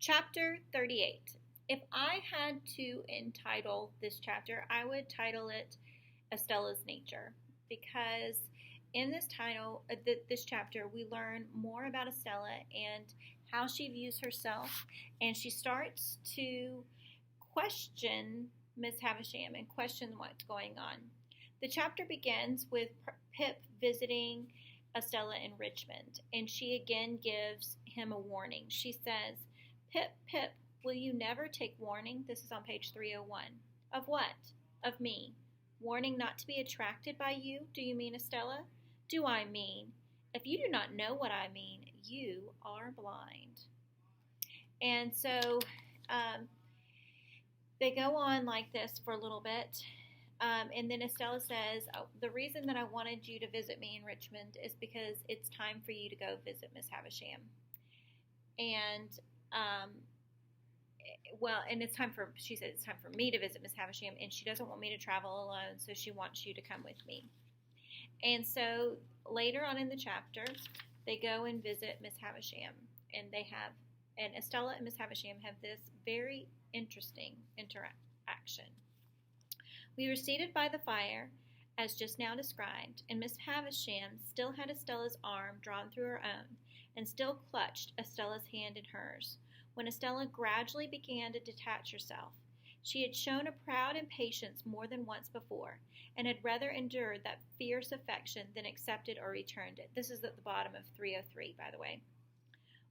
Chapter 38. If I had to entitle this chapter, I would title it Estella's Nature because in this chapter, we learn more about Estella and how she views herself, and she starts to question Miss Havisham and question what's going on. The chapter begins with Pip visiting Estella in Richmond, and she again gives him a warning. She says, "Pip, Pip, will you never take warning?" This is on page 301. "Of what?" "Of me. Warning not to be attracted by you, do you mean, Estella?" "Do I mean? If you do not know what I mean, you are blind." And so they go on like this for a little bit. And then Estella says, "The reason that I wanted you to visit me in Richmond is because it's time for you to go visit Miss Havisham." And she said, "It's time for me to visit Miss Havisham, and she doesn't want me to travel alone, so she wants you to come with me." And so later on in the chapter, they go and visit Miss Havisham, and Estella and Miss Havisham have this very interesting interaction. "We were seated by the fire, as just now described, and Miss Havisham still had Estella's arm drawn through her own, and still clutched Estella's hand in hers, when Estella gradually began to detach herself. She had shown a proud impatience more than once before, and had rather endured that fierce affection than accepted or returned it." This is at the bottom of 303, by the way.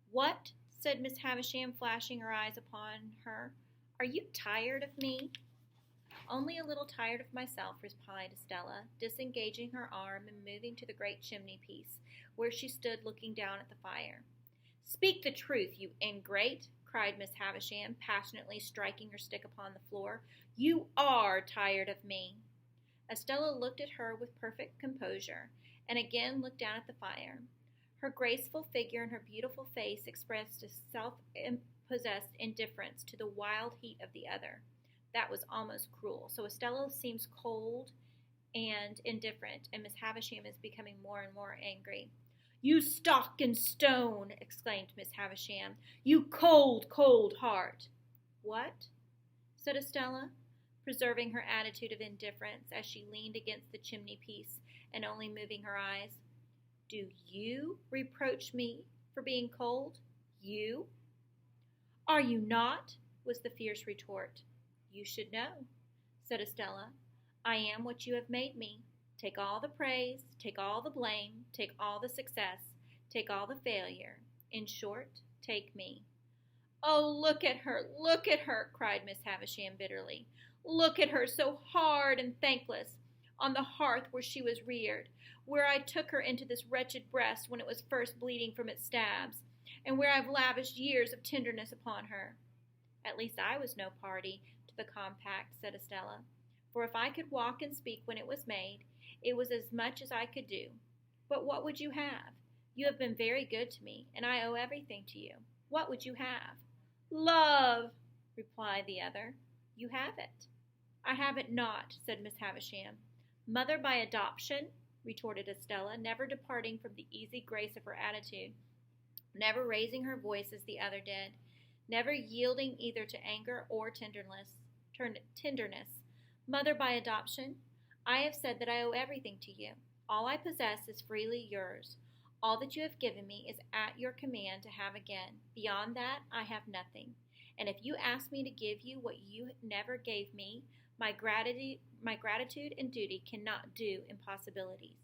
"What?" said Miss Havisham, flashing her eyes upon her. "Are you tired of me?" "Only a little tired of myself," replied Estella, disengaging her arm and moving to the great chimney piece, where she stood looking down at the fire. "Speak the truth, you ingrate!" cried Miss Havisham, passionately striking her stick upon the floor. "You are tired of me." Estella looked at her with perfect composure, and again looked down at the fire. Her graceful figure and her beautiful face expressed a self-possessed indifference to the wild heat of the other. That was almost cruel. So Estella seems cold and indifferent, and Miss Havisham is becoming more and more angry. "You stock and stone!" exclaimed Miss Havisham. "You cold, cold heart!" "What?" said Estella, preserving her attitude of indifference as she leaned against the chimney piece and only moving her eyes. "Do you reproach me for being cold? You?" "Are you not?" was the fierce retort. "You should know," said Estella. "I am what you have made me. Take all the praise, take all the blame, take all the success, take all the failure. In short, take me." "Oh, look at her," cried Miss Havisham bitterly. "Look at her, so hard and thankless, on the hearth where she was reared, where I took her into this wretched breast when it was first bleeding from its stabs, and where I've lavished years of tenderness upon her." "At least I was no party to the compact," said Estella, "for if I could walk and speak when it was made, it was as much as I could do. But what would you have? You have been very good to me, and I owe everything to you. What would you have?" "Love," replied the other. "You have it." "I have it not," said Miss Havisham. "Mother by adoption?" retorted Estella, never departing from the easy grace of her attitude, never raising her voice as the other did, never yielding either to anger or tenderness. "Mother by adoption? I have said that I owe everything to you. All I possess is freely yours. All that you have given me is at your command to have again. Beyond that, I have nothing. And if you ask me to give you what you never gave me, my gratitude and duty cannot do impossibilities."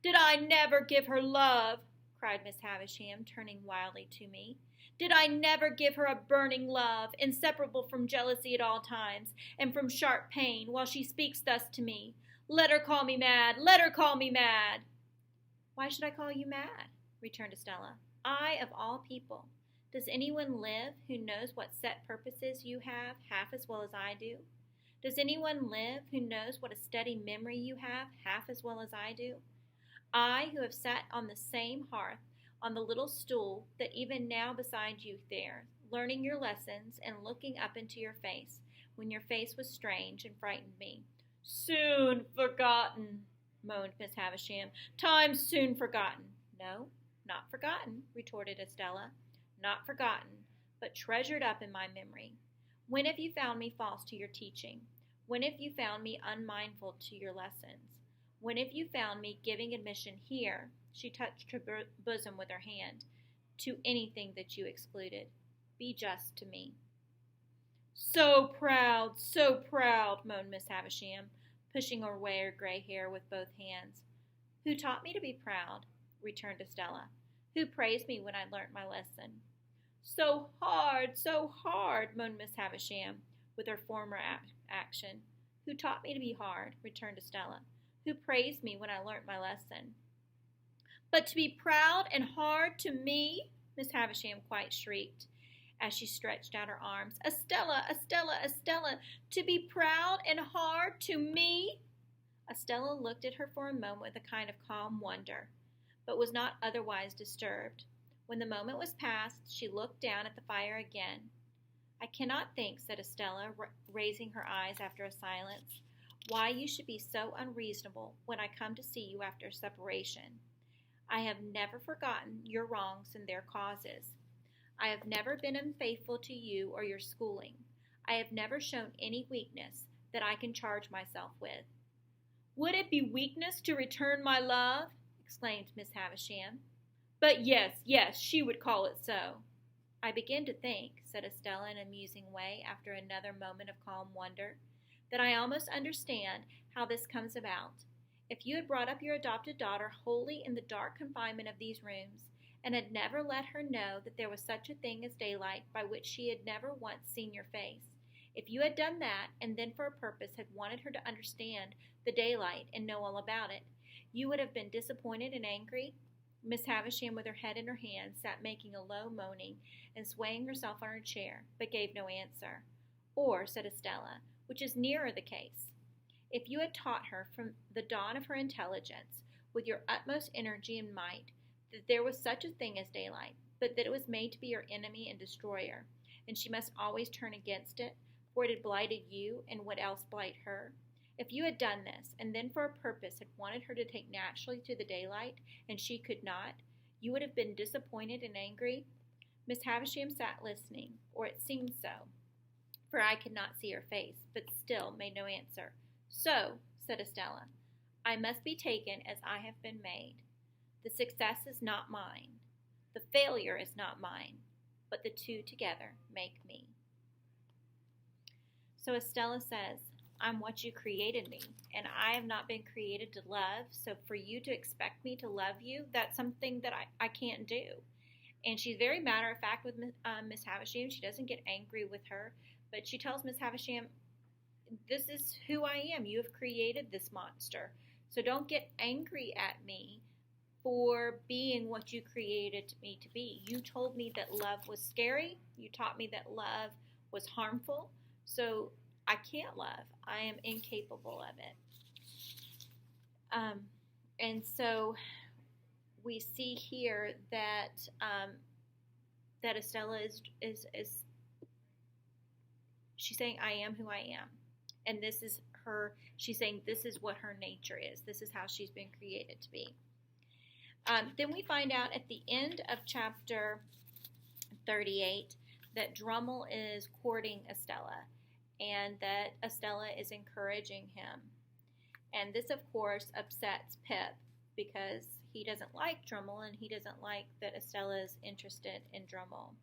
"Did I never give her love?" cried Miss Havisham, turning wildly to me. "Did I never give her a burning love, inseparable from jealousy at all times, and from sharp pain, while she speaks thus to me? Let her call me mad! Let her call me mad!" "Why should I call you mad?" returned Estella. "I, of all people. Does anyone live who knows what set purposes you have half as well as I do? Does anyone live who knows what a steady memory you have half as well as I do? I, who have sat on the same hearth, on the little stool that even now beside you there, learning your lessons and looking up into your face, when your face was strange and frightened me." "Soon forgotten," moaned Miss Havisham. "Time soon forgotten." "No, not forgotten," retorted Estella. "Not forgotten, but treasured up in my memory. When have you found me false to your teaching? When have you found me unmindful to your lessons? When have you found me giving admission here, she touched her bosom with her hand, to anything that you excluded? Be just to me. So proud, moaned Miss Havisham, pushing away her gray hair with both hands. Who taught me to be proud? Returned Estella. Who praised me when I learnt my lesson? So hard, moaned Miss Havisham, with her former action. Who taught me to be hard? Returned Estella. Who praised me when I learnt my lesson? But to be proud and hard to me? Miss Havisham quite shrieked, as she stretched out her arms. Estella, Estella, Estella, to be proud and hard to me? Estella looked at her for a moment with a kind of calm wonder, but was not otherwise disturbed. When the moment was past, she looked down at the fire again. I cannot think, said Estella, raising her eyes after a silence, why you should be so unreasonable when I come to see you after separation. I have never forgotten your wrongs and their causes. I have never been unfaithful to you or your schooling. I have never shown any weakness that I can charge myself with. Would it be weakness to return my love? Exclaimed Miss Havisham. But yes, she would call it so. I begin to think, said Estella in a musing way after another moment of calm wonder, that I almost understand how this comes about. If you had brought up your adopted daughter wholly in the dark confinement of these rooms, and had never let her know that there was such a thing as daylight by which she had never once seen your face, if you had done that, and then for a purpose had wanted her to understand the daylight and know all about it, you would have been disappointed and angry? Miss Havisham, with her head in her hands, sat making a low moaning and swaying herself on her chair, but gave no answer. Or, said Estella, which is nearer the case, if you had taught her from the dawn of her intelligence, with your utmost energy and might, that there was such a thing as daylight, but that it was made to be your enemy and destroyer, and she must always turn against it, for it had blighted you, and would else blight her. If you had done this, and then for a purpose had wanted her to take naturally to the daylight, and she could not, you would have been disappointed and angry? Miss Havisham sat listening, or it seemed so, for I could not see her face, but still made no answer. So, said Estella, I must be taken as I have been made. The success is not mine. The failure is not mine, but the two together make me. So Estella says, I'm what you created me, and I have not been created to love, so for you to expect me to love you, that's something that I can't do. And she's very matter-of-fact with Miss Havisham. She doesn't get angry with her, but she tells Miss Havisham, this is who I am. You have created this monster, so don't get angry at me for being what you created me to be. You told me that love was scary. You taught me that love was harmful. So I can't love. I am incapable of it. And so we see here that that Estella is she's saying, I am who I am. And this is her, she's saying this is what her nature is. This is how she's been created to be. Then we find out at the end of chapter 38 that Drummle is courting Estella and that Estella is encouraging him. And this, of course, upsets Pip because he doesn't like Drummle and he doesn't like that Estella is interested in Drummle.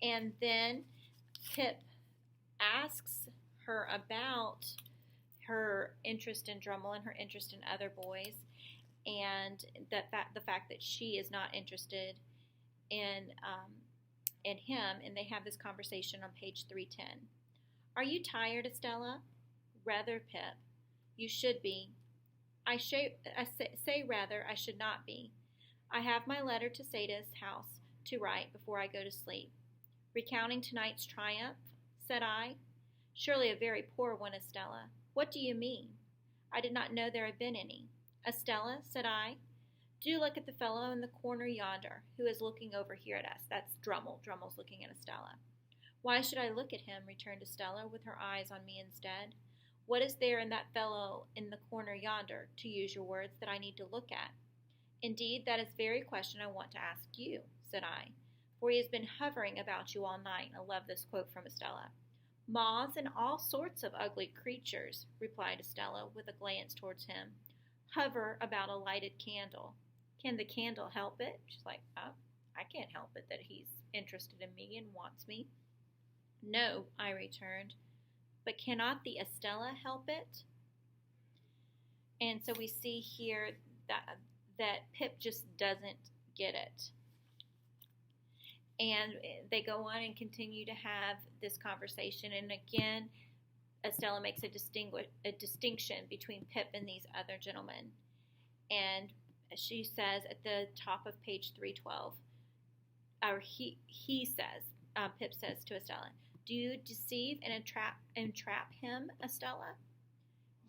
And then Pip asks her about her interest in Drummle and her interest in other boys, and the fact that she is not interested in him, and they have this conversation on page 310. Are you tired, Estella? Rather, Pip. You should be. I say rather I should not be. I have my letter to Sada's house to write before I go to sleep. Recounting tonight's triumph, said I. Surely a very poor one, Estella. What do you mean? I did not know there had been any. Estella, said I, do look at the fellow in the corner yonder, who is looking over here at us. That's Drummle. Drummel's looking at Estella. Why should I look at him? Returned Estella, with her eyes on me instead. What is there in that fellow in the corner yonder, to use your words, that I need to look at? Indeed, that is the very question I want to ask you, said I, for he has been hovering about you all night. I love this quote from Estella. Moths and all sorts of ugly creatures, replied Estella with a glance towards him, hover about a lighted candle. Can the candle help it? She's like, oh, I can't help it that he's interested in me and wants me. No, I returned, but cannot the Estella help it? And so we see here that Pip just doesn't get it. And they go on and continue to have this conversation. And again, Estella makes a distinction between Pip and these other gentlemen. And she says at the top of page 312, or Pip says to Estella, do you deceive and entrap him, Estella?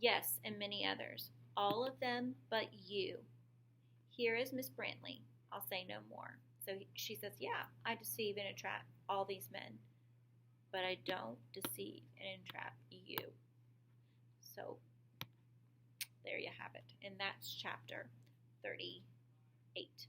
Yes, and many others. All of them but you. Here is Miss Brantley. I'll say no more. So she says, yeah, I deceive and entrap all these men, but I don't deceive and entrap you. So there you have it. And that's chapter 38.